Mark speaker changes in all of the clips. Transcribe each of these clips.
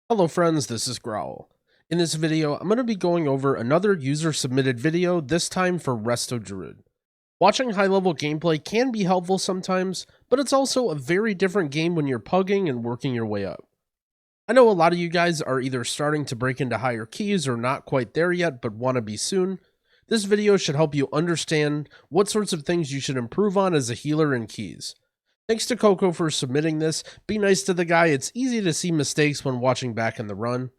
Speaker 1: Hello friends, this is Growl. In this video, I'm going to be going over another user-submitted video, this time for Resto Druid. Watching high-level gameplay can be helpful sometimes, but it's also a very different game when you're pugging and working your way up. I know a lot of you guys are either starting to break into higher keys or not quite there yet, but want to be soon. This video should help you understand what sorts of things you should improve on as a healer in keys. Thanks to Coco for submitting this. Be nice to the guy, it's easy to see mistakes when watching back in the run.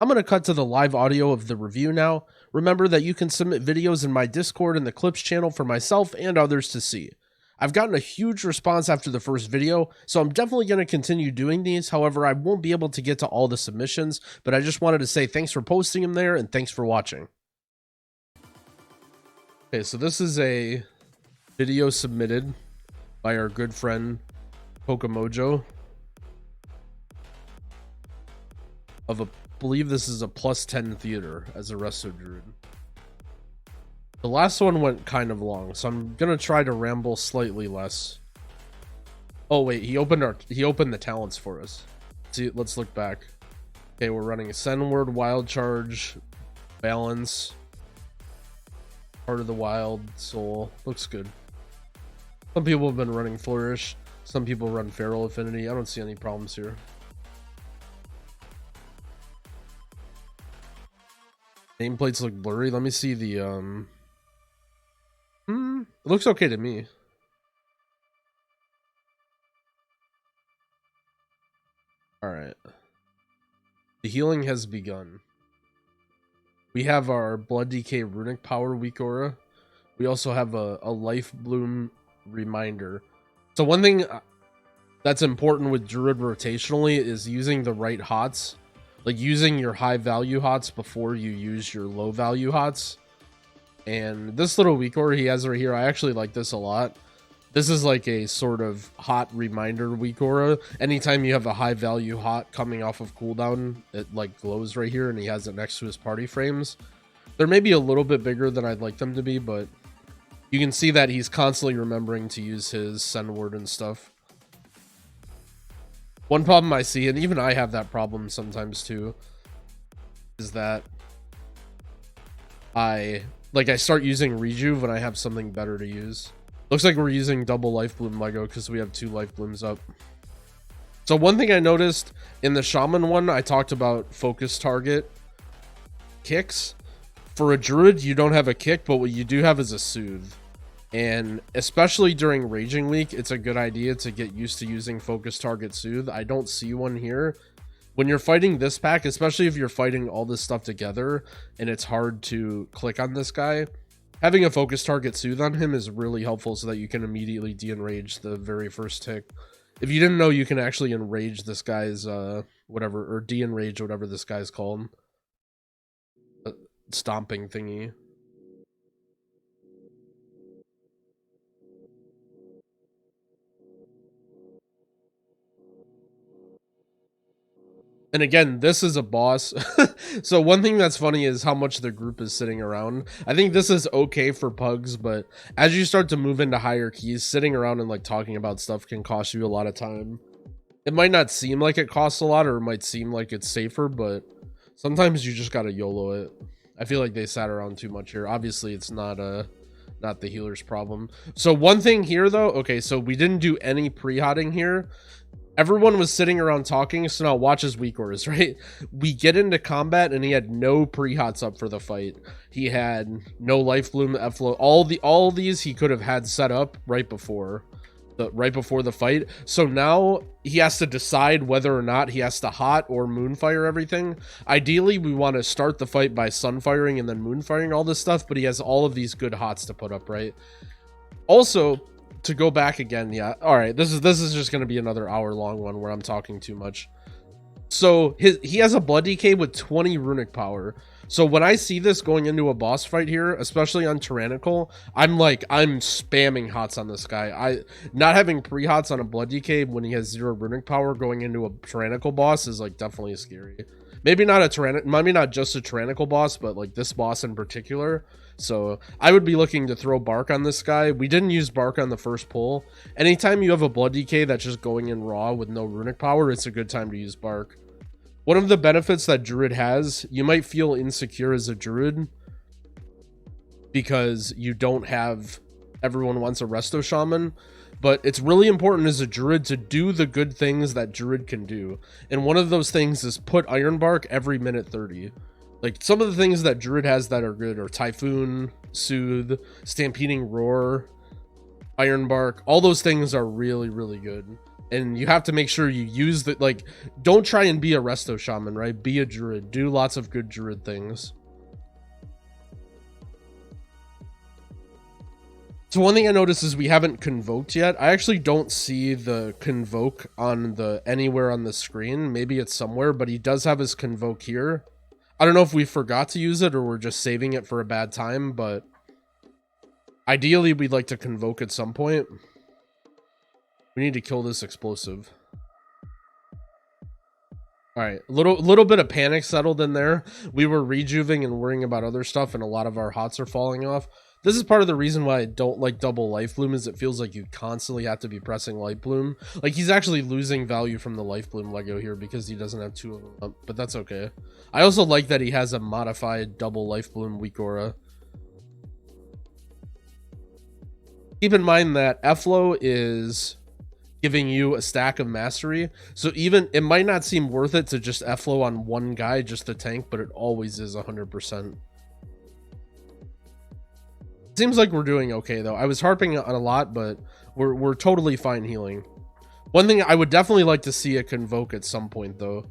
Speaker 1: I'm going to cut to the live audio of the review now. Remember that you can submit videos in my Discord and the Clips channel for myself and others to see. I've gotten a huge response after the first video, so I'm definitely going to continue doing these. However, I won't be able to get to all the submissions, but I just wanted to say thanks for posting them there and thanks for watching. Okay, so this is a video submitted by our good friend Pokemojo of I believe this is a +10 theater as a Resto Druid. The last one went kind of long, so I'm gonna try to ramble slightly less. Oh wait, he opened the talents for us. See, let's look back. Okay, we're running Ascend Word, Wild Charge, Balance, Heart of the Wild, Soul. Looks good. Some people have been running Flourish. Some people run Feral Affinity. I don't see any problems here. Nameplates look blurry. Let me see the it looks okay to me. Alright. The healing has begun. We have our Blood Decay Runic Power weak aura. We also have a Life Bloom reminder. So one thing that's important with Druid rotationally is using the right hots. Like using your high value hots before you use your low value hots. And this little weak aura he has right here, I actually like this a lot. This is like a sort of hot reminder weak aura. Anytime you have a high value hot coming off of cooldown, it like glows right here, and he has it next to his party frames. They're maybe a little bit bigger than I'd like them to be, but you can see that he's constantly remembering to use his send word and stuff. One problem I see, and even I have that problem sometimes too, is that I start using Rejuve when I have something better to use. Looks like we're using double Life Bloom Lego because we have 2 Life Blooms up. So one thing I noticed in the Shaman one, I talked about focus target kicks. For a Druid, you don't have a kick, but what you do have is a soothe. And especially during Raging Week, it's a good idea to get used to using focus target soothe. I don't see one here. When you're fighting this pack, especially if you're fighting all this stuff together and it's hard to click on this guy, having a focus target soothe on him is really helpful so that you can immediately de-enrage the very first tick. If you didn't know, you can actually enrage this guy's whatever, or de-enrage whatever this guy's called. Stomping thingy. And again, this is a boss. So one thing that's funny is how much the group is sitting around. I think this is okay for pugs, but as you start to move into higher keys, sitting around and like talking about stuff can cost you a lot of time. It might not seem like it costs a lot, or it might seem like it's safer, but sometimes you just gotta YOLO it. I feel like they sat around too much here. Obviously, it's not the healer's problem. So one thing here though, okay, so we didn't do any pre-hotting here. Everyone was sitting around talking, so now watch his weak auras, right? We get into combat and he had no pre-hots up for the fight. He had no Life Bloom, F-Flow, all these he could have had set up right before the fight. So now he has to decide whether or not he has to hot or moonfire everything. Ideally, we want to start the fight by sunfiring and then moonfiring all this stuff, but he has all of these good hots to put up, right? Also, to go back again, yeah, all right, this is just going to be another hour-long one where I'm talking too much. So he has a Blood Decay with 20 runic power. So when I see this going into a boss fight here, especially on Tyrannical, I'm spamming hots on this guy. Not having pre-hots on a Blood Decay when he has 0 runic power going into a Tyrannical boss is like definitely scary. Maybe not just a Tyrannical boss, but like this boss in particular. So I would be looking to throw Bark on this guy. We didn't use Bark on the first pull. Anytime you have a Blood Decay that's just going in raw with no runic power, it's a good time to use Bark. One of the benefits that Druid has, you might feel insecure as a Druid because you don't have everyone wants a Resto Shaman, but it's really important as a Druid to do the good things that Druid can do. And one of those things is put Ironbark every minute 30. Like, some of the things that Druid has that are good are Typhoon, Soothe, Stampeding Roar, Ironbark. All those things are really, really good. And you have to make sure you use the, like, don't try and be a Resto Shaman, right? Be a Druid. Do lots of good Druid things. So one thing I noticed is we haven't convoked yet. I actually don't see the convoke on the anywhere on the screen. Maybe it's somewhere, but he does have his convoke here. I don't know if we forgot to use it or we're just saving it for a bad time, but ideally we'd like to convoke at some point. We need to kill this explosive. All right, little bit of panic settled in there. We were rejuvening and worrying about other stuff, and a lot of our hots are falling off. This is part of the reason why I don't like double life bloom, is it feels like you constantly have to be pressing life bloom. Like, he's actually losing value from the life bloom Lego here because he doesn't have 2 of them up, but that's okay. I also like that he has a modified double life bloom weak aura. Keep in mind that Efflo is giving you a stack of mastery, so even it might not seem worth it to just Efflo on one guy, just the tank, but it always is 100%. Seems like we're doing okay though. I was harping on a lot, but we're totally fine healing. One thing I would definitely like to see a convoke at some point though.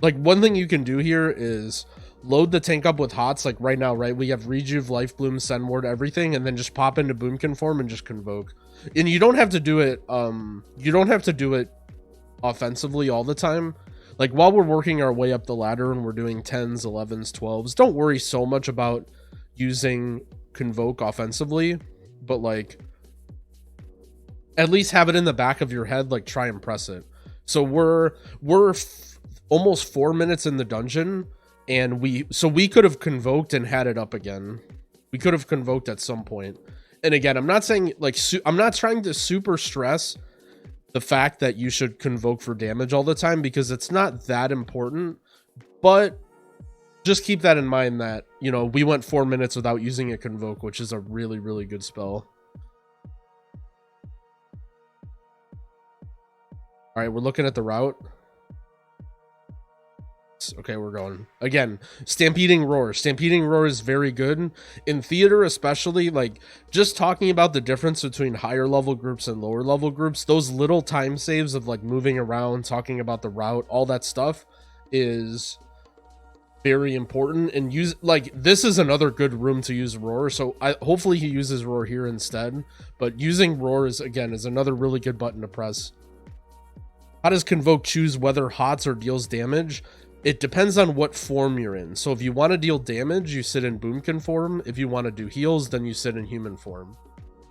Speaker 1: Like, one thing you can do here is load the tank up with hots, like right now, right? We have Rejuve, Life Bloom, Send Ward, everything, and then just pop into Boomkin form and just convoke. And you don't have to do it, offensively all the time. Like, while we're working our way up the ladder and we're doing 10s, 11s, 12s, don't worry so much about using convoke offensively, but like, at least have it in the back of your head, like try and press it. So we're almost 4 minutes in the dungeon, and we could have convoked and had it up again. We could have convoked at some point. And again, I'm not saying, like, I'm not trying to super stress the fact that you should convoke for damage all the time, because it's not that important, but just keep that in mind that, you know, we went 4 minutes without using a convoke, which is a really, really good spell. All right, we're looking at the route. Okay, we're going again. Stampeding Roar. Stampeding Roar is very good in theater, especially. Like, just talking about the difference between higher level groups and lower level groups, those little time saves of like moving around, talking about the route, all that stuff is very important. And use, like, this is another good room to use Roar, so hopefully he uses Roar here instead. But using Roar is another really good button to press. How does Convoke choose whether hots or deals damage? It depends on what form you're in. So if you want to deal damage, you sit in Boomkin form. If you want to do heals, then you sit in human form.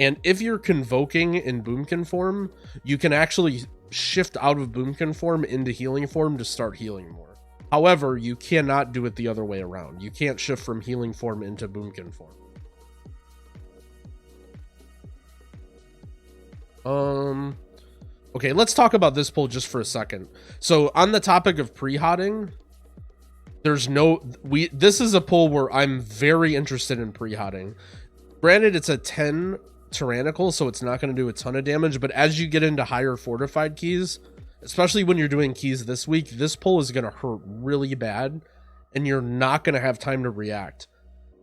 Speaker 1: And if you're convoking in Boomkin form, you can actually shift out of Boomkin form into healing form to start healing more. However, you cannot do it the other way around. You can't shift from healing form into Boomkin form. Okay, let's talk about this pull just for a second. So on the topic of pre-hotting, this is a pull where I'm very interested in pre-hotting. Granted, it's a 10 tyrannical, so it's not going to do a ton of damage, but as you get into higher fortified keys, especially when you're doing keys this week, this pull is going to hurt really bad, and you're not going to have time to react.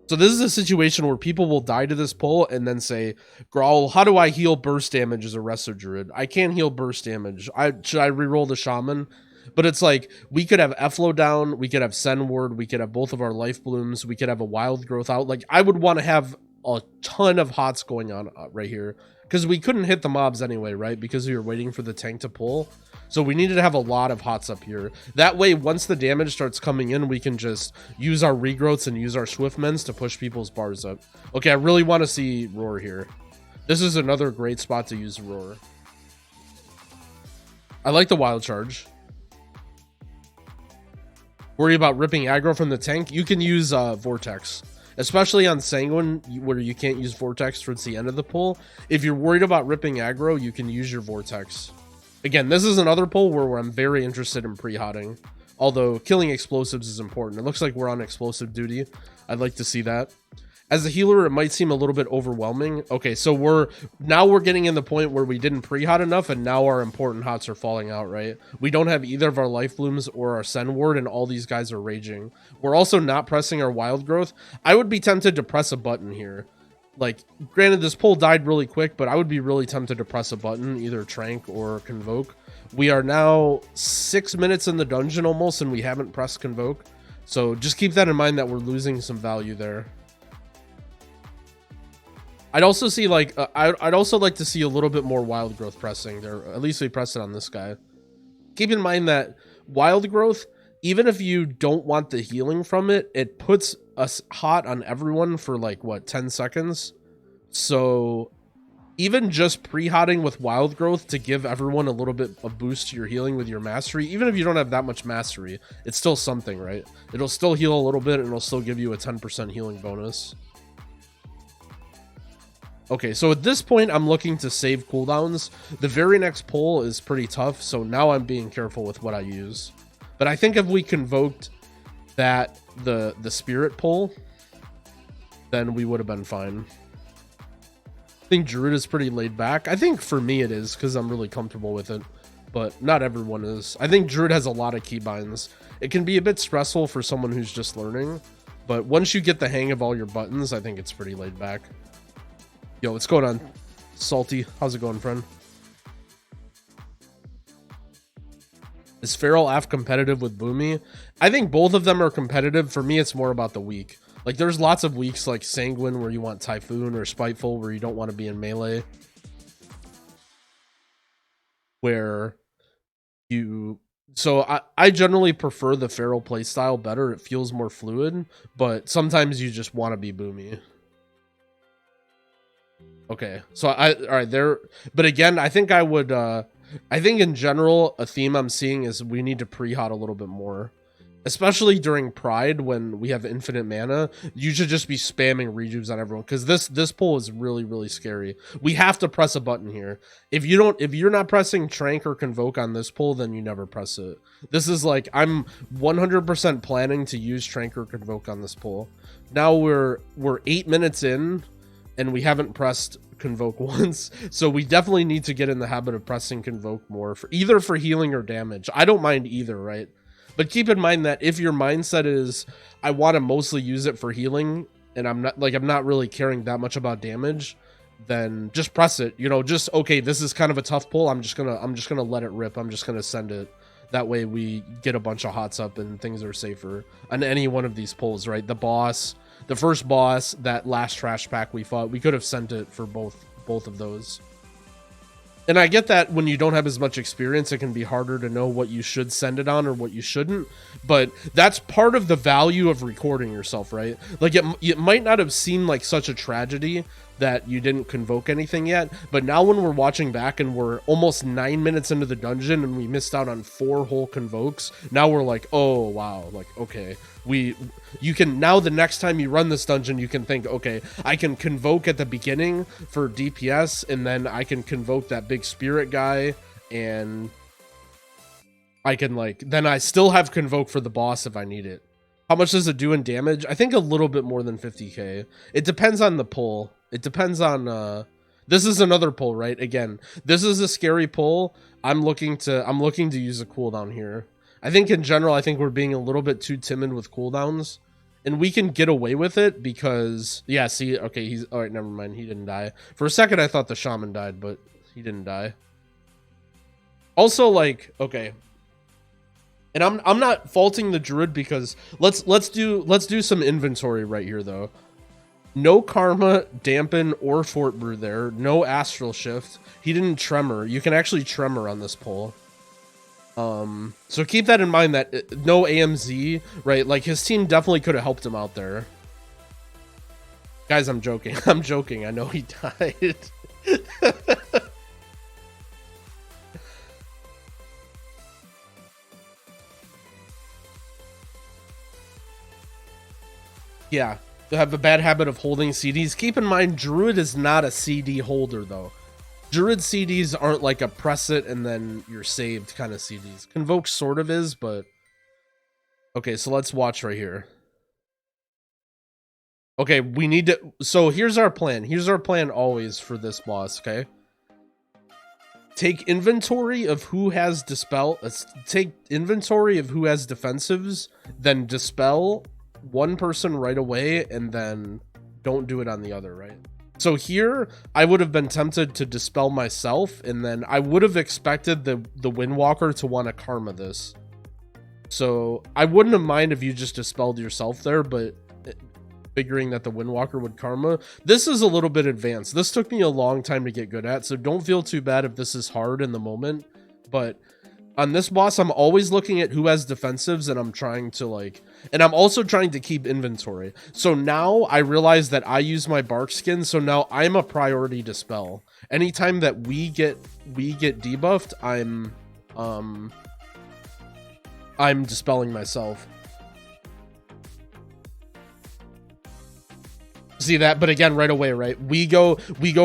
Speaker 1: So this is a situation where people will die to this pull and then say, Growl, how do I heal burst damage as a Resto Druid? I can't heal burst damage. Should I reroll the Shaman? But it's like, we could have Efflo down, we could have Send Ward, we could have both of our Life Blooms, we could have a Wild Growth out. Like, I would want to have a ton of hots going on right here, because we couldn't hit the mobs anyway, right? Because we were waiting for the tank to pull. So we needed to have a lot of hots up here. That way, once the damage starts coming in, we can just use our regrowths and use our Swiftmens to push people's bars up. Okay, I really want to see Roar here. This is another great spot to use Roar. I like the Wild Charge. Worry about ripping aggro from the tank? You can use Vortex. Especially on Sanguine, where you can't use Vortex towards the end of the pull. If you're worried about ripping aggro, you can use your Vortex. Again, this is another pull where I'm very interested in pre-hotting. Although killing explosives is important. It looks like we're on explosive duty. I'd like to see that. As a healer, it might seem a little bit overwhelming. Okay, so we're getting in the point where we didn't pre-hot enough, and now our important hots are falling out, right? We don't have either of our life blooms or our send ward, and all these guys are raging. We're also not pressing our wild growth. I would be tempted to press a button here. Like, granted, this pull died really quick, but I would be really tempted to press a button, either Trank or Convoke. We are now 6 minutes in the dungeon almost, and we haven't pressed Convoke. So just keep that in mind that we're losing some value there. I'd also see like I'd also like to see a little bit more wild growth pressing there. At least we pressed it on this guy. Keep in mind that wild growth, even if you don't want the healing from it, it puts us hot on everyone for like what, 10 seconds. So even just pre-hotting with wild growth to give everyone a little bit of boost to your healing with your mastery, even if you don't have that much mastery, it's still something, right? It'll still heal a little bit and it'll still give you a 10% healing bonus. Okay, so at this point, I'm looking to save cooldowns. The very next pull is pretty tough, so now I'm being careful with what I use. But I think if we convoked that, the spirit pull, then we would have been fine. I think Druid is pretty laid back. I think for me it is, because I'm really comfortable with it. But not everyone is. I think Druid has a lot of keybinds. It can be a bit stressful for someone who's just learning. But once you get the hang of all your buttons, I think it's pretty laid back. Yo, what's going on, Salty? How's it going, friend? Is Feral Af competitive with Boomy? I think both of them are competitive. For me, it's more about the week. Like, there's lots of weeks like Sanguine where you want Typhoon, or Spiteful where you don't want to be in melee. Where you... So I generally prefer the Feral playstyle better. It feels more fluid, but sometimes you just want to be Boomy. Okay, so all right there, but again, I think I would, I think in general, a theme I'm seeing is we need to pre-hot a little bit more, especially during Pride when we have infinite mana. You should just be spamming rejuves on everyone, because this pull is really, really scary. We have to press a button here. If you're not pressing Trank or Convoke on this pull, then you never press it. This is like, I'm 100% planning to use Trank or Convoke on this pull. Now we're 8 minutes in, and we haven't pressed Convoke once, so we definitely need to get in the habit of pressing Convoke more, for either for healing or damage. I don't mind either, right? But keep in mind that if your mindset is, I want to mostly use it for healing, and I'm not really caring that much about damage, then just press it. You know, just, okay, this is kind of a tough pull. I'm just gonna let it rip. I'm just gonna send it. That way we get a bunch of hots up and things are safer on any one of these pulls, right? The boss. The first boss, that last trash pack we fought, we could have sent it for both of those. And I get that when you don't have as much experience, it can be harder to know what you should send it on or what you shouldn't. But that's part of the value of recording yourself, right? Like, it might not have seemed like such a tragedy that you didn't convoke anything yet, but now when we're watching back and we're almost 9 minutes into the dungeon and we missed out on 4 whole convokes, now we're like, oh wow, like, okay, you can now, the next time you run this dungeon, you can think, okay, I can convoke at the beginning for DPS, and then I can convoke that big spirit guy, and I can, like, then I still have convoke for the boss if I need it. How much does it do in damage? I think a little bit more than 50k. It depends on the pull. It depends on this is another pull, right? Again, this is a scary pull. I'm looking to use a cooldown here. I think in general, I think we're being a little bit too timid with cooldowns, and we can get away with it because, yeah, see, okay, he's, all right, never mind, he didn't die. For a second, I thought the shaman died, but he didn't die. Also, like, okay, and I'm not faulting the druid, because let's do some inventory right here though. No karma, dampen, or fort brew there. No astral shift. He didn't tremor. You can actually tremor on this pull. So keep that in mind, that no AMZ, right? Like, his team definitely could have helped him out there. Guys, I'm joking. I'm joking. I know he died. Yeah. Have a bad habit of holding CDs. Keep in mind, Druid is not a CD holder, though. Druid CDs aren't like a press it and then you're saved kind of CDs. Convoke sort of is, but... Okay, so let's watch right here. Okay, we need to... So here's our plan. Here's our plan always for this boss, okay? Take inventory of who has Dispel. Let's take inventory of who has defensives, then Dispel one person right away, and then don't do it on the other, right? So here, I would have been tempted to Dispel myself, and then I would have expected the Windwalker to want to Karma this. So I wouldn't have mind if you just Dispelled yourself there, but figuring that the Windwalker would Karma. This is a little bit advanced. This took me a long time to get good at, so don't feel too bad if this is hard in the moment. But on this boss, I'm always looking at who has defensives, and I'm trying to like... And I'm also trying to keep inventory. So now I realize that I use my bark skin, so now I'm a priority Dispel. Anytime that we get debuffed, I'm Dispelling myself. See that? But again, right away, right? We go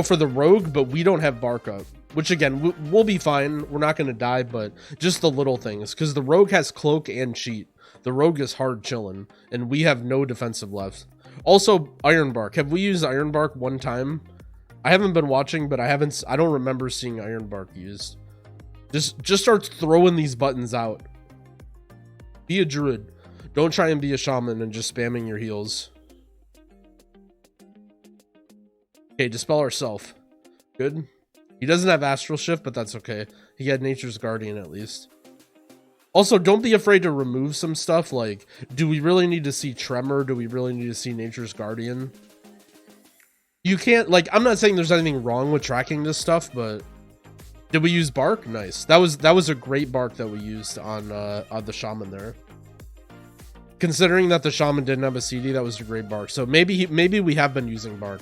Speaker 1: for the rogue, but we don't have bark up. Which again, we'll be fine. We're not going to die, but just the little things. Because the rogue has cloak and cheat. The rogue is hard chilling, and we have no defensive left. Also, Iron Bark. Have we used Iron Bark one time? I haven't been watching, but I don't remember seeing Iron Bark used. Just start throwing these buttons out. Be a druid. Don't try and be a shaman and just spamming your heals. Okay, Dispel ourself. Good. He doesn't have Astral Shift, but that's okay. He had Nature's Guardian at least. Also, don't be afraid to remove some stuff. Like, do we really need to see Tremor? Do we really need to see Nature's Guardian? You can't, like, I'm not saying there's anything wrong with tracking this stuff, but did we use Bark? Nice. That was a great Bark that we used on the Shaman there. Considering that the Shaman didn't have a CD, that was a great Bark. So maybe we have been using Bark.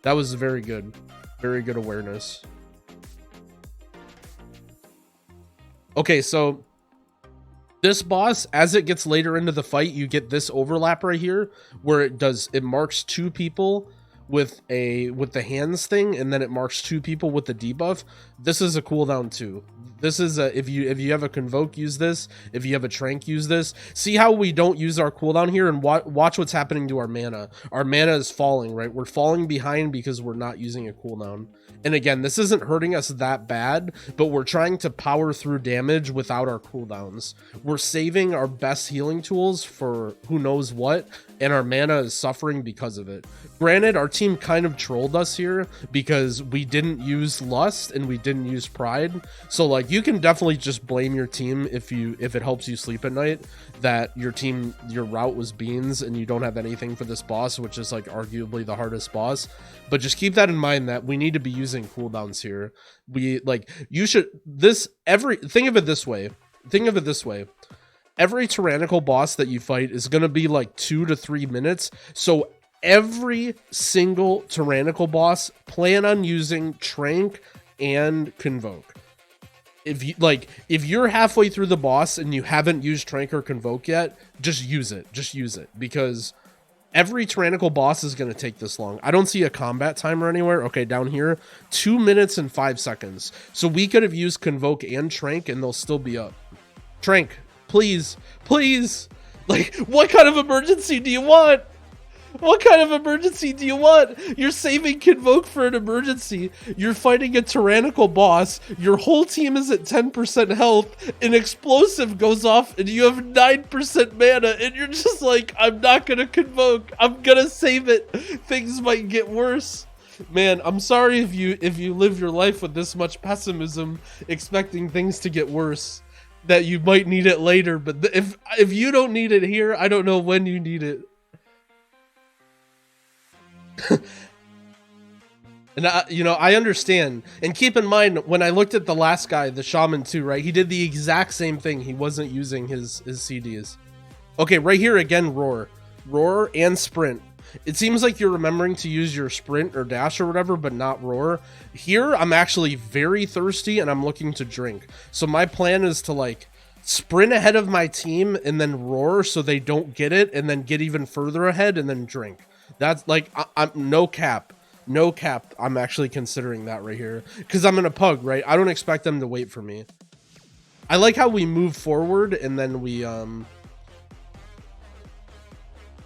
Speaker 1: That was very good. Very good awareness. Okay, so this boss, as it gets later into the fight, you get this overlap right here where it marks two people with the hands thing, and then it marks two people with the debuff. This is a cooldown too. This is a, if you have a Convoke, use this. If you have a Trank, use this. See how we don't use our cooldown here, and watch what's happening to our mana. Our mana is falling, right? We're falling behind because we're not using a cooldown. And again, this isn't hurting us that bad, but we're trying to power through damage without our cooldowns. We're saving our best healing tools for who knows what, and our mana is suffering because of it. Granted, our team kind of trolled us here because we didn't use Lust and we didn't use Pride. So like, you can definitely just blame your team if it helps you sleep at night that your route was beans and you don't have anything for this boss, which is like arguably the hardest boss. But just keep that in mind that we need to be using cooldowns here. Think of it this way. Every tyrannical boss that you fight is going to be like 2 to 3 minutes. So every single tyrannical boss, plan on using Trank and Convoke. If you're halfway through the boss and you haven't used Trank or Convoke yet, just use it. Just use it, because every tyrannical boss is going to take this long. I don't see a combat timer anywhere. Okay, down here, 2 minutes and 5 seconds. So we could have used Convoke and Trank and they'll still be up. Trank, please, please. Like, what kind of emergency do you want? What kind of emergency do you want? You're saving Convoke for an emergency. You're fighting a tyrannical boss. Your whole team is at 10% health. An explosive goes off and you have 9% mana. And you're just like, I'm not going to Convoke. I'm going to save it. Things might get worse. Man, I'm sorry if you live your life with this much pessimism, expecting things to get worse, that you might need it later. But if you don't need it here, I don't know when you need it. And I understand, and keep in mind, when I looked at the last guy, the Shaman too, right, he did the exact same thing. He wasn't using his CDs. Okay, right here again, roar and sprint. It seems like you're remembering to use your sprint or dash or whatever, but not roar. Here I'm actually very thirsty and I'm looking to drink, so my plan is to like sprint ahead of my team and then roar so they don't get it, and then get even further ahead and then drink. That's like, I'm no cap. No cap, I'm actually considering that right here. Because I'm in a pug, right? I don't expect them to wait for me. I like how we move forward and then we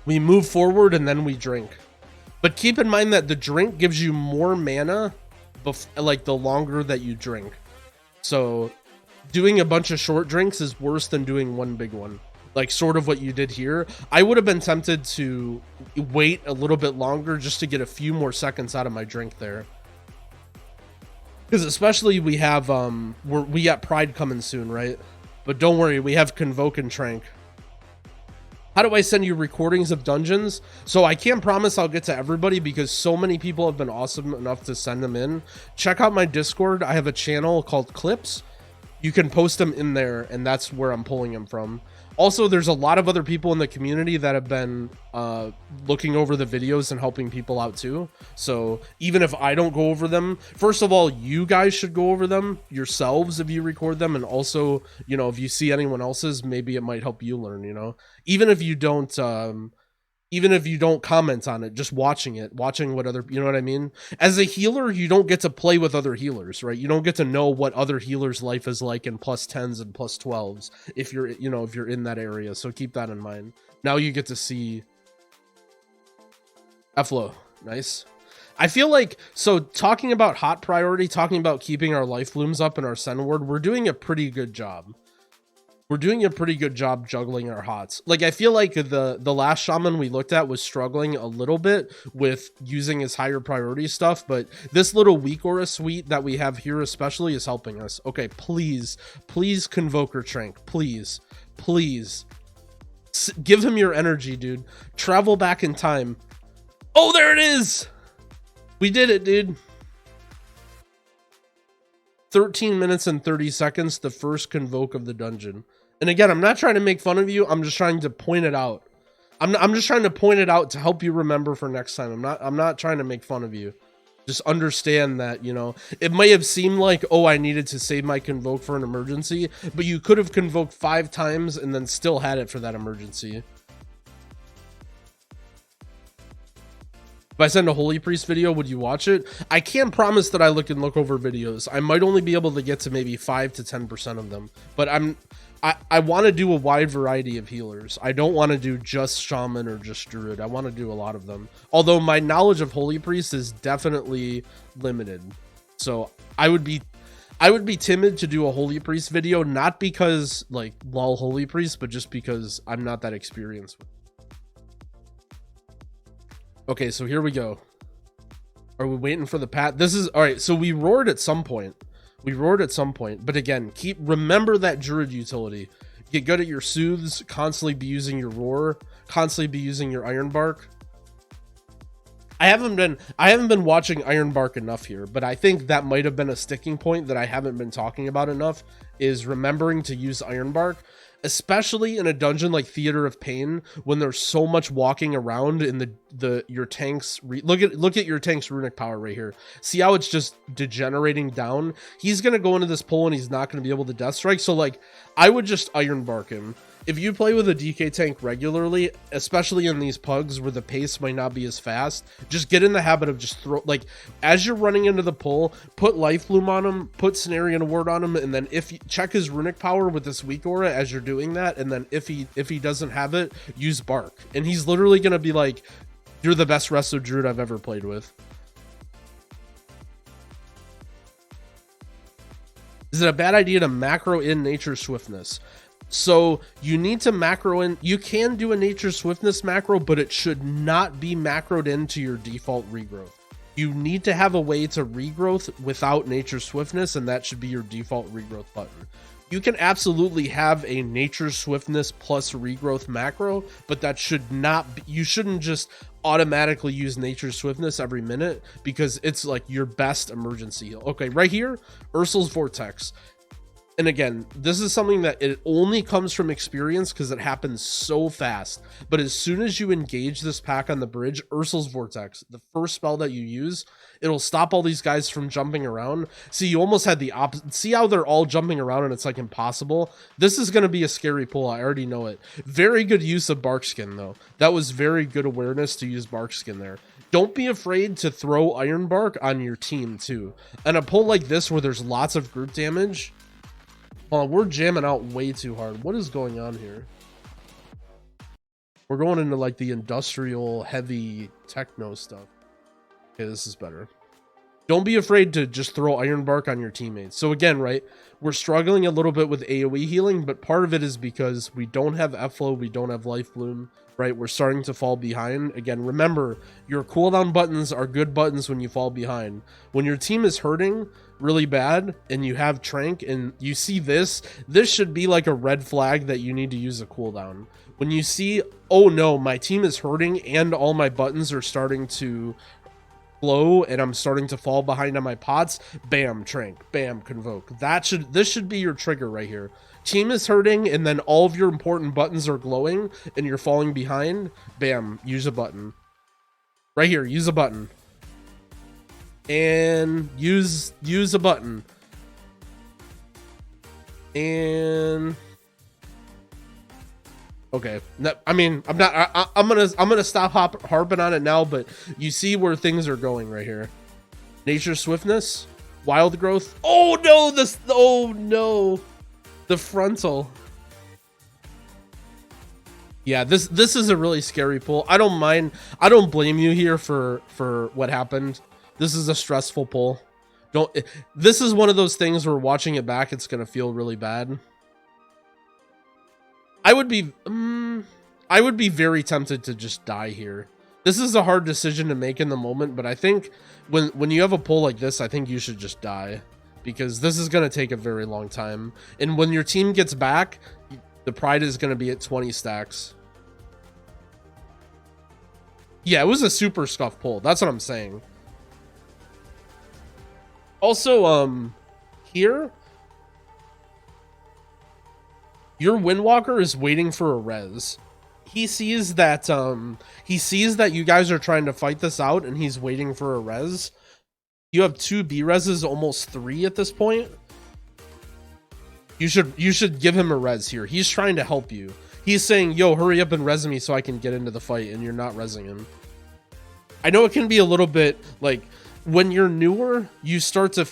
Speaker 1: move forward and then we drink. But keep in mind that the drink gives you more mana like the longer that you drink. So doing a bunch of short drinks is worse than doing one big one. Like sort of what you did here. I would have been tempted to wait a little bit longer just to get a few more seconds out of my drink there. Because especially we have we got Pride coming soon, right? But don't worry, we have Convoke and Trank. How do I send you recordings of dungeons? So I can't promise I'll get to everybody because so many people have been awesome enough to send them in. Check out my Discord. I have a channel called Clips. You can post them in there, and that's where I'm pulling them from. Also, there's a lot of other people in the community that have been looking over the videos and helping people out too. So even if I don't go over them, first of all, you guys should go over them yourselves if you record them. And also, you know, if you see anyone else's, maybe it might help you learn, you know, even if you don't comment on it, just watching what other, you know what I mean? As a healer, you don't get to play with other healers, right? You don't get to know what other healers' life is like in +10s and +12s if you're, you know, if you're in that area. So keep that in mind. Now you get to see Eflo. Nice. I feel like, so talking about hot priority, talking about keeping our life blooms up in our Sen ward, we're doing a pretty good job. We're doing a pretty good job juggling our hots. Like, I feel like the last shaman we looked at was struggling a little bit with using his higher priority stuff, but this little weak aura suite that we have here especially is helping us. Okay, please Convoke or Trank. Please. Give him your energy, dude. Travel back in time. Oh, there it is! We did it, dude. 13 minutes and 30 seconds, the first Convoke of the dungeon. And again, I'm not trying to make fun of you. I'm just trying to point it out. I'm just trying to point it out to help you remember for next time. I'm not trying to make fun of you. Just understand that, you know, it may have seemed like, oh, I needed to save my Convoke for an emergency, but you could have Convoked 5 times and then still had it for that emergency. If I send a Holy Priest video, would you watch it? I can't promise that I look over videos. I might only be able to get to maybe 5 to 10% of them, but I want to do a wide variety of healers. I don't want to do just Shaman or just Druid. I want to do a lot of them. Although my knowledge of Holy Priest is definitely limited. So I would be timid to do a Holy Priest video, not because like lol Holy Priest, but just because I'm not that experienced with it. Okay, so here we go. Are we waiting for the pat? This is all right. So we roared at some point. But again, remember that Druid utility. Get good at your soothes, constantly be using your roar, constantly be using your Iron Bark. I haven't been watching Iron Bark enough here, but I think that might have been a sticking point that I haven't been talking about enough, is remembering to use Iron Bark, especially in a dungeon like Theater of Pain when there's so much walking around in your tanks. Look at your tank's runic power right here. See how it's just degenerating down? He's gonna go into this pull and he's not gonna be able to death strike. So like, I would just Iron Bark him. If you play with a DK tank regularly, especially in these pugs where the pace might not be as fast, just get in the habit of just like, as you're running into the pull, put Life Bloom on him, put Cenarian Ward on him, and then if you check his runic power with this weak aura as you're doing that, and then if he doesn't have it, use Bark. And he's literally gonna be like, you're the best Resto Druid I've ever played with. Is it a bad idea to macro in Nature Swiftness? So you need to macro in. You can do a Nature Swiftness macro, but it should not be macroed into your default regrowth. You need to have a way to regrowth without Nature Swiftness, and that should be your default regrowth button. You can absolutely have a Nature Swiftness plus regrowth macro, but that should not be, you shouldn't just automatically use Nature Swiftness every minute because it's like your best emergency heal. Okay, right here, Ursul's Vortex. And again, this is something that it only comes from experience because it happens so fast. But as soon as you engage this pack on the bridge, Ursul's Vortex, the first spell that you use, it'll stop all these guys from jumping around. See, you almost had the opposite. See how they're all jumping around and it's like impossible? This is going to be a scary pull. I already know it. Very good use of Barkskin, though. That was very good awareness to use Barkskin there. Don't be afraid to throw Ironbark on your team too. And a pull like this where there's lots of group damage. Oh, we're jamming out way too hard. What is going on here? We're going into like the industrial heavy techno stuff. Okay, this is better. Don't be afraid to just throw Ironbark on your teammates. So again, right, we're struggling a little bit with AoE healing, but part of it is because we don't have F-Flow, we don't have Life Bloom, right? We're starting to fall behind. Again, remember, your cooldown buttons are good buttons when you fall behind. When your team is hurting really bad and you have Trank and you see this should be like a red flag that you need to use a cooldown. When you see, oh no, my team is hurting and all my buttons are starting to flow and I'm starting to fall behind on my pots, bam, Trank, bam, Convoke. This should be your trigger right here. Team is hurting and then all of your important buttons are glowing and you're falling behind, bam, use a button. Right here, use a button. And use a button. And okay, I mean, I'm gonna stop harping on it now, but you see where things are going right here. Nature Swiftness, Wild Growth. Oh no, the frontal. Yeah, this is a really scary pull. I don't mind. I don't blame you here for what happened. This is a stressful pull. This is one of those things where watching it back, it's gonna feel really bad. I would be very tempted to just die here. This is a hard decision to make in the moment, but I think when you have a pull like this, I think you should just die because this is going to take a very long time. And when your team gets back, the pride is going to be at 20 stacks. Yeah, it was a super scuff pull. That's what I'm saying. Also, here, your Windwalker is waiting for a res. He sees that you guys are trying to fight this out and he's waiting for a res. You have 2 B reses, almost 3 at this point. You should give him a res here. He's trying to help you. He's saying, yo, hurry up and res me so I can get into the fight, and you're not resing him. I know it can be a little bit like when you're newer, you start to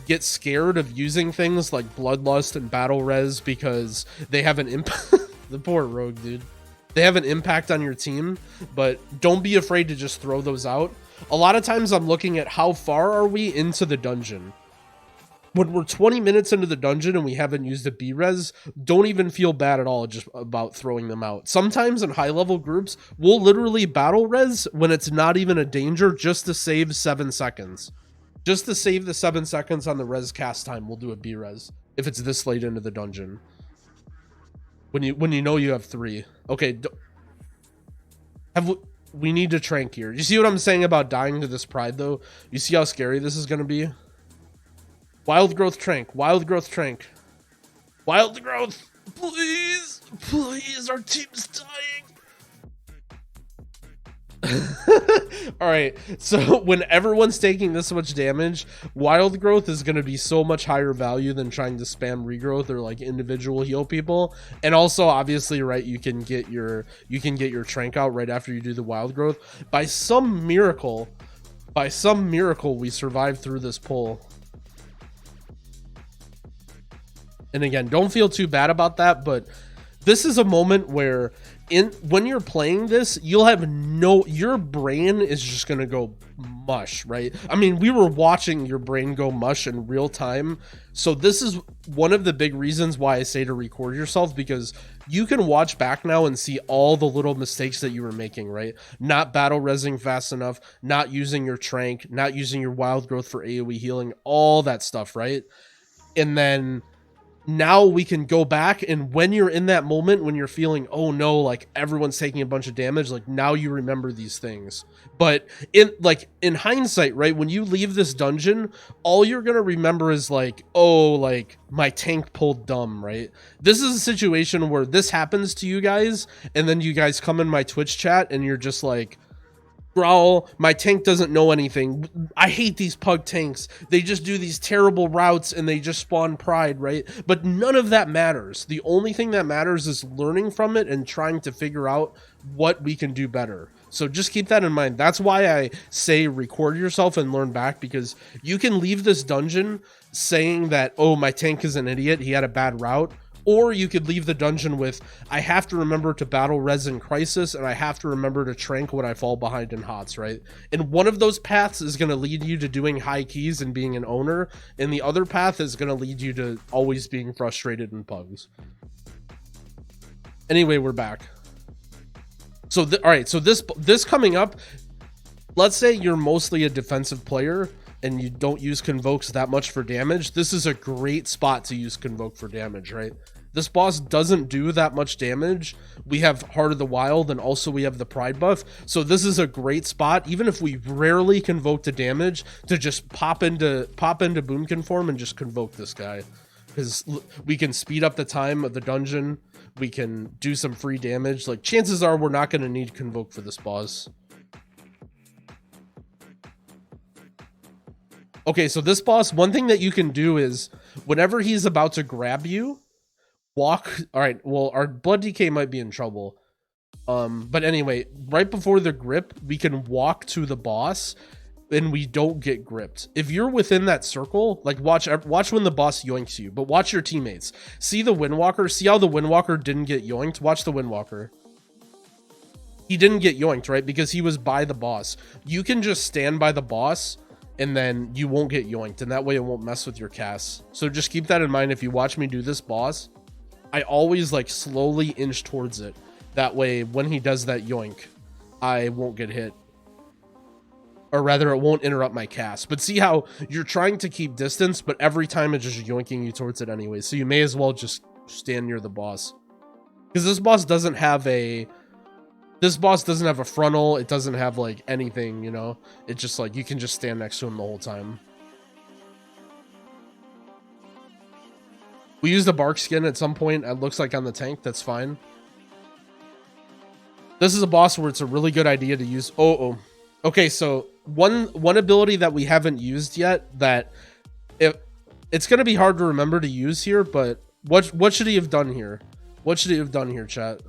Speaker 1: get scared of using things like Bloodlust and Battle Res because they have an impact. The poor rogue, dude. They have an impact on your team, but don't be afraid to just throw those out. A lot of times I'm looking at how far are we into the dungeon. When we're 20 minutes into the dungeon and we haven't used a B-Res, don't even feel bad at all just about throwing them out. Sometimes in high-level groups, we'll literally battle res when it's not even a danger just to save 7 seconds. Just to save the 7 seconds on the res cast time, we'll do a B-Res if it's this late into the dungeon. When you know you have 3. Okay, we need to trank here. You see what I'm saying about dying to this pride, though? You see how scary this is going to be? Wild growth trank. Wild growth trank. Wild growth. Please. Please. Our team's dying. All right. So when everyone's taking this much damage, wild growth is going to be so much higher value than trying to spam regrowth or like individual heal people. And also, obviously, right, you can get your trank out right after you do the wild growth. By some miracle, we survived through this pull. And again, don't feel too bad about that, but this is a moment where when you're playing this, you'll have your brain is just going to go mush, right? I mean, we were watching your brain go mush in real time. So this is one of the big reasons why I say to record yourself, because you can watch back now and see all the little mistakes that you were making, right? Not battle resing fast enough, not using your trank, not using your wild growth for AoE healing, all that stuff, right? And then now we can go back, and when you're in that moment, when you're feeling, oh no, like everyone's taking a bunch of damage, like now you remember these things. But in hindsight, right, when you leave this dungeon, all you're gonna remember is like, oh, like my tank pulled dumb, right? This is a situation where this happens to you guys, and then you guys come in my Twitch chat and you're just like, Growl, my tank doesn't know anything. I hate these pug tanks. They just do these terrible routes and they just spawn pride, right? But none of that matters. The only thing that matters is learning from it and trying to figure out what we can do better. So just keep that in mind. That's why I say record yourself and learn back, because you can leave this dungeon saying that, oh, my tank is an idiot, he had a bad route. Or you could leave the dungeon with, I have to remember to battle res in Crisis, and I have to remember to trank when I fall behind in HOTS, right? And one of those paths is going to lead you to doing high keys and being an owner, and the other path is going to lead you to always being frustrated in pugs. Anyway, we're back. So, all right, so this coming up, let's say you're mostly a defensive player, and you don't use Convokes that much for damage. This is a great spot to use Convoke for damage, right? This boss doesn't do that much damage. We have Heart of the Wild, and also we have the Pride buff. So this is a great spot, even if we rarely convoke the damage, to just pop into Boomkin form and just convoke this guy. Because we can speed up the time of the dungeon. We can do some free damage. Like, chances are we're not going to need Convoke for this boss. Okay, so this boss, one thing that you can do is, whenever he's about to grab you, walk. All right, well, our blood DK might be in trouble. But anyway, right before the grip, we can walk to the boss, and we don't get gripped. If you're within that circle, like, watch when the boss yoinks you, but watch your teammates. See the Windwalker? See how the Windwalker didn't get yoinked? Watch the Windwalker. He didn't get yoinked, right? Because he was by the boss. You can just stand by the boss, and then you won't get yoinked, and that way it won't mess with your casts. So just keep that in mind. If you watch me do this boss, I always like slowly inch towards it. That way, when he does that yoink, I won't get hit. Or rather, it won't interrupt my cast. But see how you're trying to keep distance, but every time it's just yoinking you towards it anyway. So you may as well just stand near the boss. Because this boss doesn't have a frontal. It doesn't have like anything, you know? It's just like you can just stand next to him the whole time. We used a bark skin at some point, it looks like, on the tank. That's fine. This is a boss where it's a really good idea to use. Okay, so one ability that we haven't used yet, that it's going to be hard to remember to use here, but what should he have done here? What should he have done here, chat?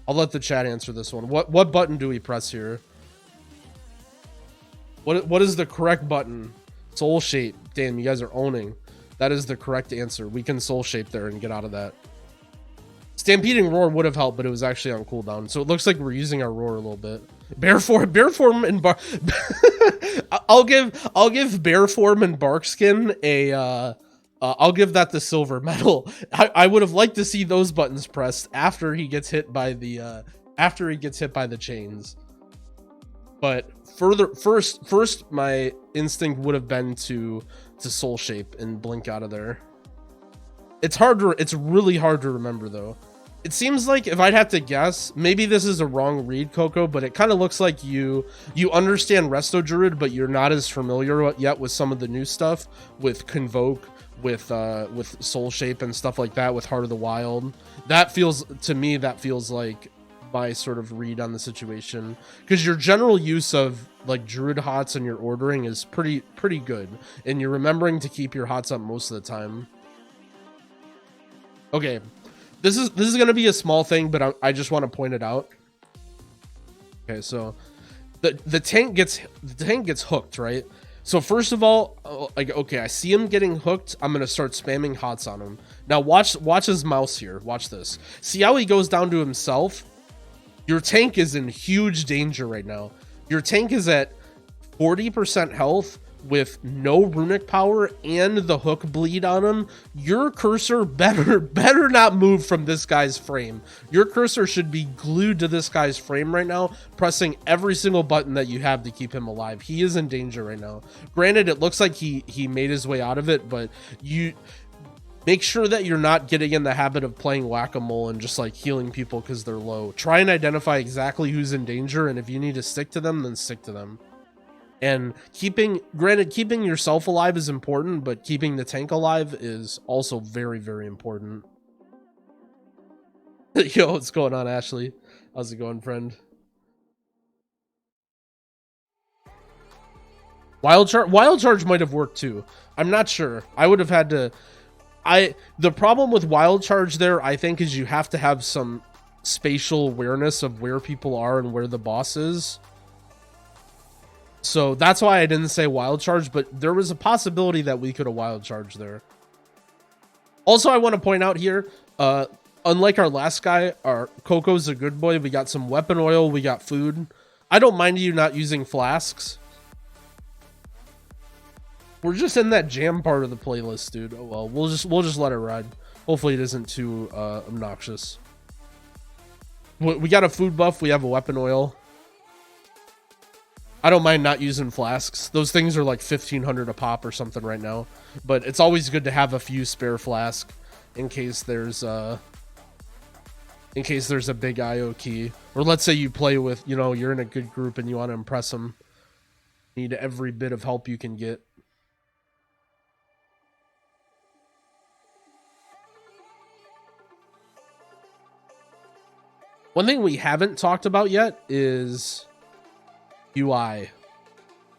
Speaker 1: I'll let the chat answer this one. What button do we press here? What is the correct button? Soul shape. Damn, you guys are owning. That is the correct answer. We can soul shape there and get out of that. Stampeding Roar would have helped, but it was actually on cooldown. So it looks like we're using our Roar a little bit. Bear form and bark. I'll give bear form and bark skin a I'll give that the silver medal. I would have liked to see those buttons pressed after he gets hit by the chains. But first my instinct would have been to soul shape and blink out of there. It's really hard to remember though. It seems like, if I'd have to guess, maybe this is a wrong read, Coco, but it kind of looks like you understand Resto Druid, but you're not as familiar yet with some of the new stuff, with Convoke, with Soul Shape and stuff like that, with Heart of the Wild. That feels like my sort of read on the situation, because your general use of like Druid hots and your ordering is pretty good, and you're remembering to keep your hots up most of the time. Okay. This is going to be a small thing, but I just want to point it out. Okay, so the tank gets hooked, right? So first of all, like, okay, I see him getting hooked. I'm going to start spamming hots on him. Now watch his mouse here. Watch this. See how he goes down to himself? Your tank is in huge danger right now. Your tank is at 40% health with no runic power and the hook bleed on him. Your cursor better not move from this guy's frame. Your cursor should be glued to this guy's frame right now, pressing every single button that you have to keep him alive. He is in danger right now. Granted, it looks like he made his way out of it, but you make sure that you're not getting in the habit of playing whack-a-mole and just like healing people because they're low. Try and identify exactly who's in danger, and if you need to stick to them, then stick to them. And keeping yourself alive is important, but keeping the tank alive is also very, very important. Yo, what's going on, Ashley? How's it going, friend? Wild charge might have worked too. I'm not sure. I would have had to. The problem with wild charge there, I think, is you have to have some spatial awareness of where people are and where the boss is. So that's why I didn't say wild charge, but there was a possibility that we could have wild charged there. Also, I want to point out here, unlike our last guy, our Coco's a good boy. We got some weapon oil, we got food. I don't mind you not using flasks. We're just in that jam part of the playlist, dude. Oh well, we'll just let it ride. Hopefully it isn't too obnoxious. We got a food buff, we have a weapon oil. I don't mind not using flasks. Those things are like 1,500 a pop or something right now. But it's always good to have a few spare flasks in case there's a big IO key. Or let's say you play with, you know, you're in a good group and you want to impress them. Need every bit of help you can get. One thing we haven't talked about yet is UI.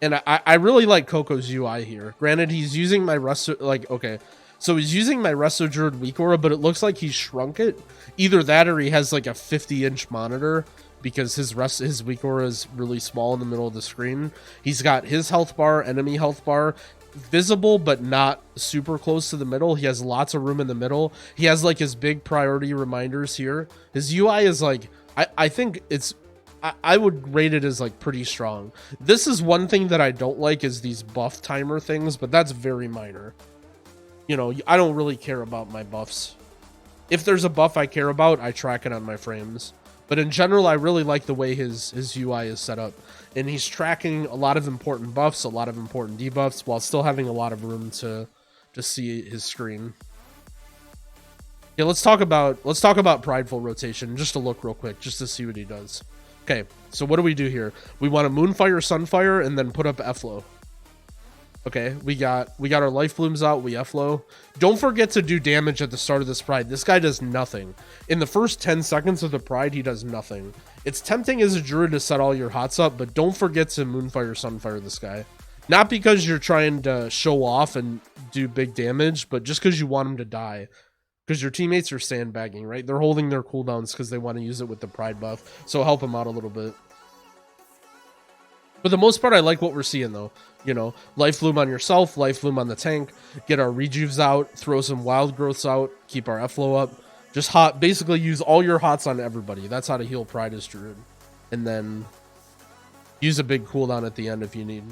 Speaker 1: And I really like Coco's UI here. Granted, he's using my Resto, like, okay. So he's using my Resto Druid weak aura, but it looks like he's shrunk it. Either that or he has like a 50-inch monitor because his weak aura is really small in the middle of the screen. He's got his health bar, enemy health bar, visible but not super close to the middle. He has lots of room in the middle. He has like his big priority reminders here. His UI is like, I think it's, I would rate it as like pretty strong. This is one thing that I don't like is these buff timer things, but that's very minor. You know, I don't really care about my buffs. If there's a buff I care about, I track it on my frames. But in general, I really like the way his UI is set up. And he's tracking a lot of important buffs, a lot of important debuffs, while still having a lot of room to see his screen. Yeah, let's talk about prideful rotation, just to look real quick, just to see what he does. Okay, so what do we do here? We want to Moonfire, Sunfire, and then put up Efflow. Okay, we got our Life Blooms out, we Efflow. Don't forget to do damage at the start of this Pride. This guy does nothing. In the first 10 seconds of the Pride, he does nothing. It's tempting as a Druid to set all your hots up, but don't forget to Moonfire, Sunfire this guy. Not because you're trying to show off and do big damage, but just because you want him to die. Because your teammates are sandbagging, right? They're holding their cooldowns because they want to use it with the Pride buff. So help them out a little bit. For the most part, I like what we're seeing, though. You know, Life Bloom on yourself, Life Bloom on the tank. Get our Rejuves out, throw some Wild Growths out, keep our Efflow up. Just basically use all your hots on everybody. That's how to heal Pride as Druid. And then use a big cooldown at the end if you need.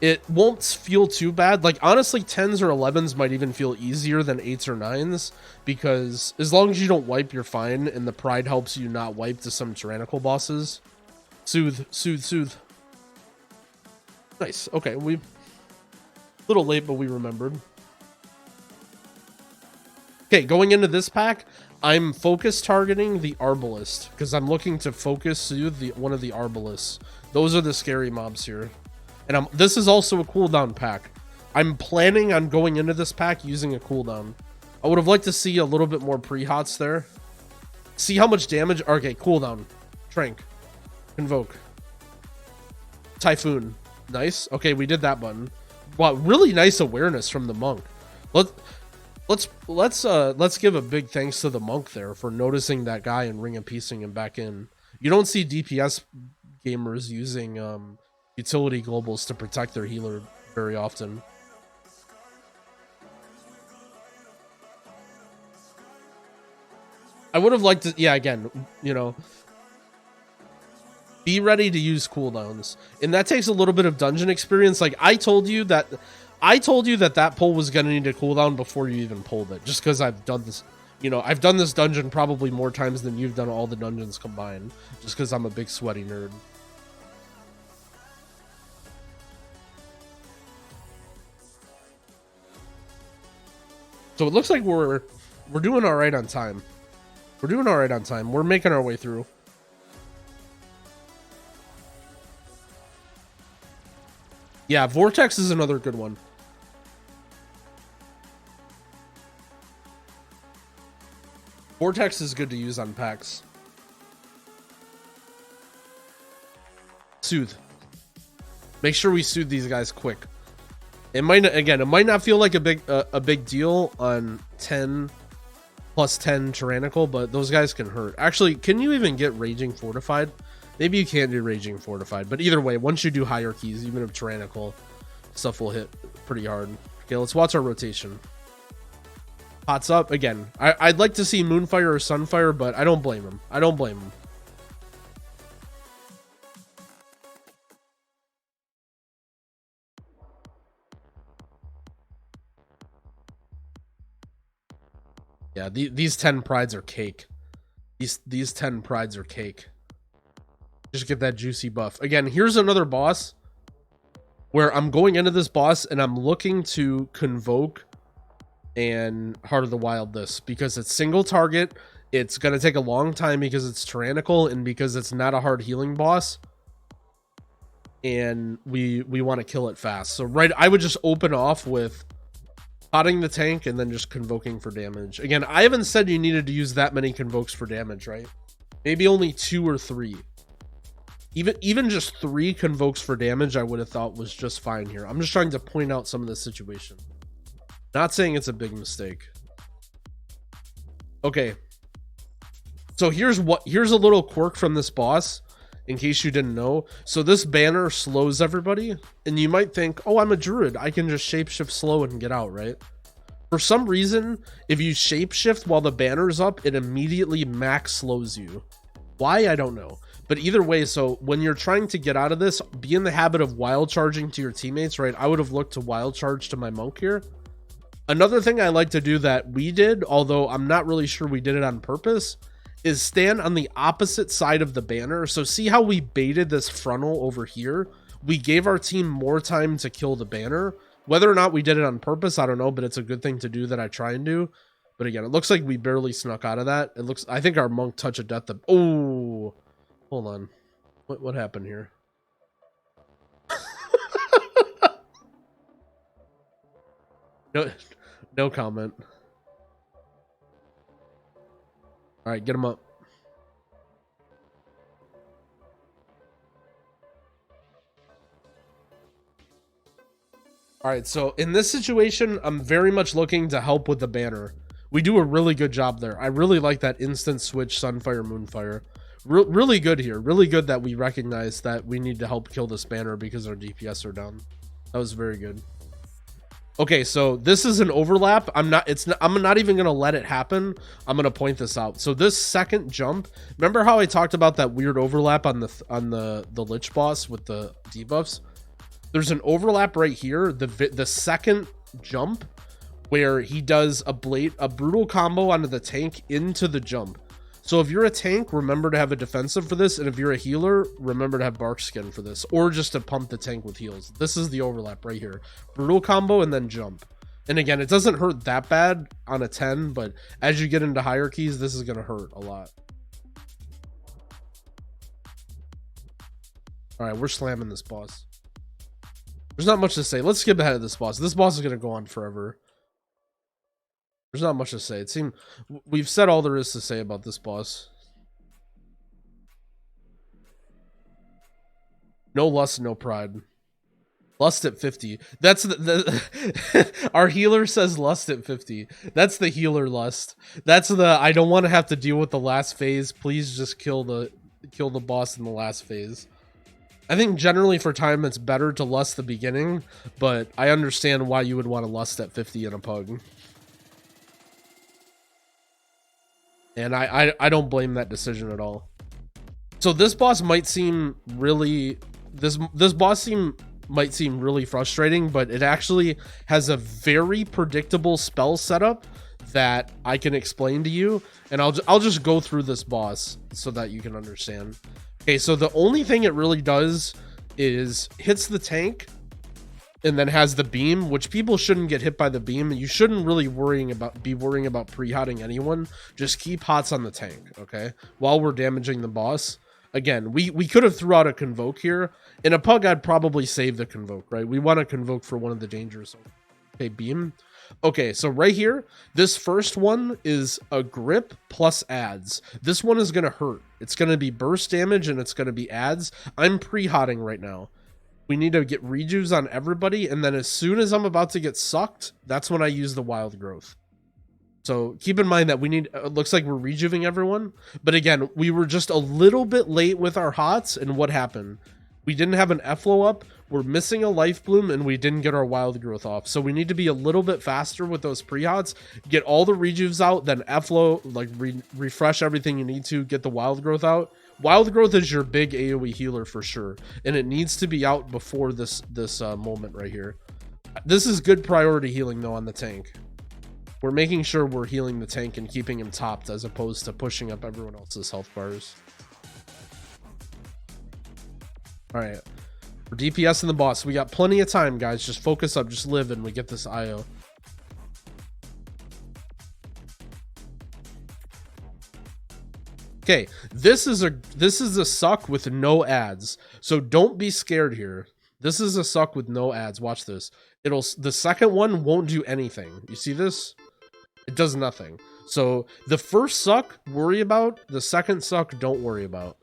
Speaker 1: It won't feel too bad. Like, honestly, 10s or 11s might even feel easier than 8s or 9s. Because as long as you don't wipe, you're fine. And the Pride helps you not wipe to some tyrannical bosses. Soothe, soothe, soothe. Nice. Okay, we... A little late, but we remembered. Okay, going into this pack, I'm focus targeting the Arbalist. Because I'm looking to focus soothe one of the Arbalists. Those are the scary mobs here. And this is also a cooldown pack. I'm planning on going into this pack using a cooldown. I would have liked to see a little bit more pre-hots there. See how much damage... Okay, cooldown. Trank. Invoke. Typhoon. Nice. Okay, we did that button. Wow, really nice awareness from the monk. Let's give a big thanks to the monk there for noticing that guy and ring and piecing him back in. You don't see DPS gamers using utility globals to protect their healer very often. I would have liked to, yeah, again, you know, be ready to use cooldowns. And that takes a little bit of dungeon experience. Like, I told you that pull was going to need a cooldown before you even pulled it. Just because I've done this, you know, I've done this dungeon probably more times than you've done all the dungeons combined. Just because I'm a big sweaty nerd. So it looks like we're doing all right on time. We're doing all right on time. We're making our way through. Yeah, Vortex is another good one. Vortex is good to use on packs. Soothe. Make sure we soothe these guys quick. It might not feel like a big deal on 10 plus 10 tyrannical, but those guys can hurt. Actually, can you even get raging fortified? Maybe you can't do raging fortified, but either way, once you do higher keys, even if tyrannical, stuff will hit pretty hard. Okay, let's watch our rotation. Pots up again. I'd like to see Moonfire or Sunfire, but I don't blame him. I don't blame him. Yeah, these 10 prides are cake. These 10 prides are cake. Just get that juicy buff. Again, here's another boss where I'm going into this boss and I'm looking to Convoke and Heart of the Wild this because it's single target. It's going to take a long time because it's tyrannical and because it's not a hard healing boss. And we want to kill it fast. So I would just open off with potting the tank and then just convoking for damage. Again, I haven't said you needed to use that many convokes for damage, right? Maybe only 2 or 3. Even just 3 convokes for damage I would have thought was just fine here. I'm just trying to point out some of the situation. Not saying it's a big mistake. Okay. So here's a little quirk from this boss, in case you didn't know. So this banner slows everybody, and you might think, oh, I'm a druid, I can just shapeshift slow and get out, right? For some reason, if you shapeshift while the banner's up, it immediately max slows you. Why? I don't know. But either way, so when you're trying to get out of this, be in the habit of wild charging to your teammates, right? I would have looked to wild charge to my monk here. Another thing I like to do that we did, although I'm not really sure we did it on purpose, is stand on the opposite side of the banner. So see how we baited this frontal over here? We gave our team more time to kill the banner. Whether or not we did it on purpose, I don't know, but it's a good thing to do that I try and do. But again, it looks like we barely snuck out of that. I think our monk touch of death. Oh, hold on. What happened here? No comment. All right, get him up. All right, so in this situation, I'm very much looking to help with the banner. We do a really good job there. I really like that instant switch Sunfire, Moonfire. Really good here. Really good that we recognize that we need to help kill this banner because our DPS are down. That was very good. Okay, so this is an overlap. I'm not even gonna let it happen. I'm gonna point this out. So this second jump, remember how I talked about that weird overlap on the Lich boss with the debuffs? There's an overlap right here. The second jump where he does a brutal combo onto the tank into the jump. So if you're a tank, remember to have a defensive for this, and if you're a healer, remember to have bark skin for this, or just to pump the tank with heals. This is the overlap right here. Brutal combo and then jump. And again, it doesn't hurt that bad on a 10, but as you get into higher keys, this is going to hurt a lot. All right, we're slamming this boss. There's not much to say. Let's skip ahead of this boss. This boss is going to go on forever. There's not much to say. It seems we've said all there is to say about this boss. No lust, no pride. Lust at 50. That's the our healer says lust at 50. That's the healer lust. That's the I don't want to have to deal with the last phase. Please just kill the boss in the last phase. I think generally for time it's better to lust the beginning, but I understand why you would want to lust at 50 in a pug. And I don't blame that decision at all. So this boss might seem really might seem really frustrating, but it actually has a very predictable spell setup that I can explain to you, and I'll just go through this boss so that you can understand. Okay, so the only thing it really does is hits the tank and then has the beam, which people shouldn't get hit by the beam. You shouldn't really be worrying about pre-hotting anyone. Just keep hots on the tank, okay? While we're damaging the boss. Again, we could have threw out a convoke here. In a pug, I'd probably save the convoke, right? We want to convoke for one of the dangers. Okay, beam. Okay, so right here, this first one is a grip plus adds. This one is going to hurt. It's going to be burst damage and it's going to be adds. I'm pre-hotting right now. We need to get rejuves on everybody, and then as soon as I'm about to get sucked, that's when I use the wild growth. So keep in mind that we need, it looks like we're rejuving everyone, but again, we were just a little bit late with our hots, and what happened? We didn't have an Efflo up, we're missing a life bloom, and we didn't get our wild growth off. So we need to be a little bit faster with those pre-hots, get all the rejuves out, then Efflo, like refresh everything you need to, get the wild growth out. Wild growth is your big AoE healer for sure, and it needs to be out before this moment right here. This is good priority healing though on the tank. We're making sure we're healing the tank and keeping him topped as opposed to pushing up everyone else's health bars. All right, we're DPSing the boss. We got plenty of time, guys. Just focus up, just live, and we get this IO. Okay, this is a suck with no ads, so don't be scared here. This is a suck with no ads. Watch this. The second one won't do anything. You see this? It does nothing. So the first suck, worry about. The second suck, don't worry about.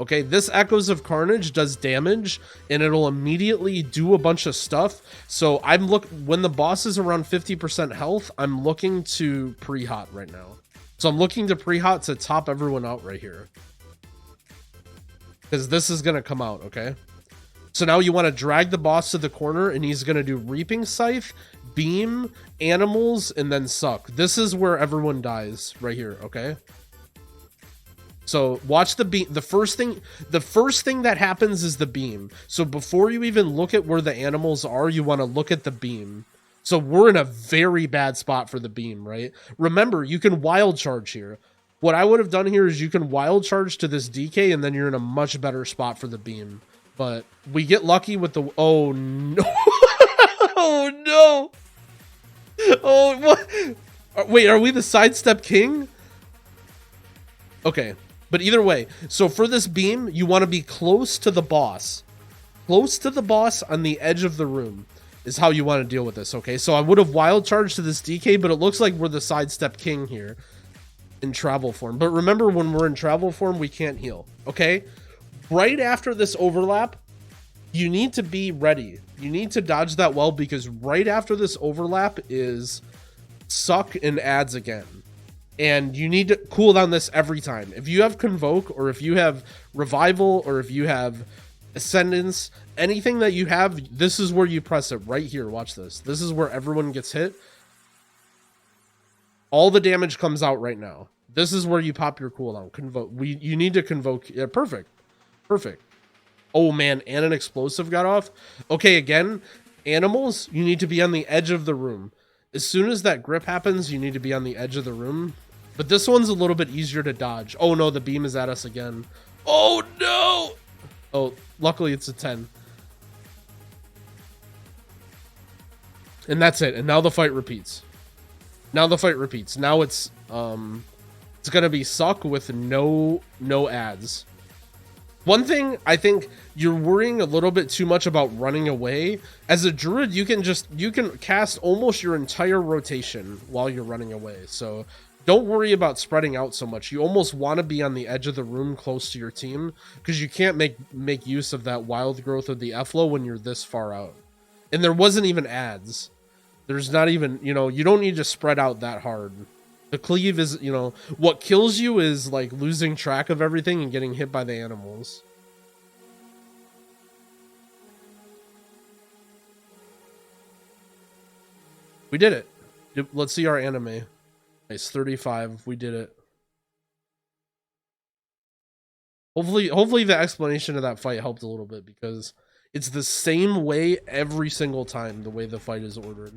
Speaker 1: Okay, this Echoes of Carnage does damage, and it'll immediately do a bunch of stuff. So when the boss is around 50% health, I'm looking to pre-hot right now. So I'm looking to pre-hot to top everyone out right here. Because this is going to come out, okay? So now you want to drag the boss to the corner, and he's going to do Reaping Scythe, Beam, Animals, and then Suck. This is where everyone dies right here, okay? So watch the beam. The first thing that happens is the beam. So before you even look at where the animals are, you want to look at the beam. So we're in a very bad spot for the beam, right? Remember, you can wild charge here. What I would have done here is you can wild charge to this DK, and then you're in a much better spot for the beam. But we get lucky with the... Oh, no. Oh, no. Oh, what? Wait, are we the sidestep king? Okay, but either way. So for this beam, you want to be close to the boss. Close to the boss on the edge of the room is how you want to deal with this, okay? So I would have wild charged to this DK, but it looks like we're the sidestep king here in travel form. But remember, when we're in travel form, we can't heal, okay? Right after this overlap, you need to be ready. You need to dodge that well, because right after this overlap is suck and adds again. And you need to cool down this every time. If you have Convoke, or if you have Revival, or if you have Ascendance, anything that you have, this is where you press it right here. Watch this. This is where everyone gets hit. All the damage comes out right now. This is where you pop your cooldown. Convoke. You need to Convoke. Yeah, perfect. Perfect. Oh man, and an explosive got off. Okay, again, animals, you need to be on the edge of the room. As soon as that grip happens, you need to be on the edge of the room. But this one's a little bit easier to dodge. Oh no, the beam is at us again. Oh no! Oh, luckily it's a 10. And that's it. And now the fight repeats. Now the fight repeats. Now it's gonna be suck with no ads. One thing, I think you're worrying a little bit too much about running away. As a druid, you can cast almost your entire rotation while you're running away. So don't worry about spreading out so much. You almost want to be on the edge of the room close to your team, because you can't make use of that wild growth of the Efflo when you're this far out. And there wasn't even ads. There's not even, you don't need to spread out that hard. The cleave is, what kills you is like losing track of everything and getting hit by the animals. We did it. Let's see our anime. Nice, 35. We did it. Hopefully the explanation of that fight helped a little bit, because it's the same way every single time, the way the fight is ordered.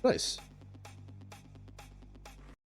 Speaker 1: Nice.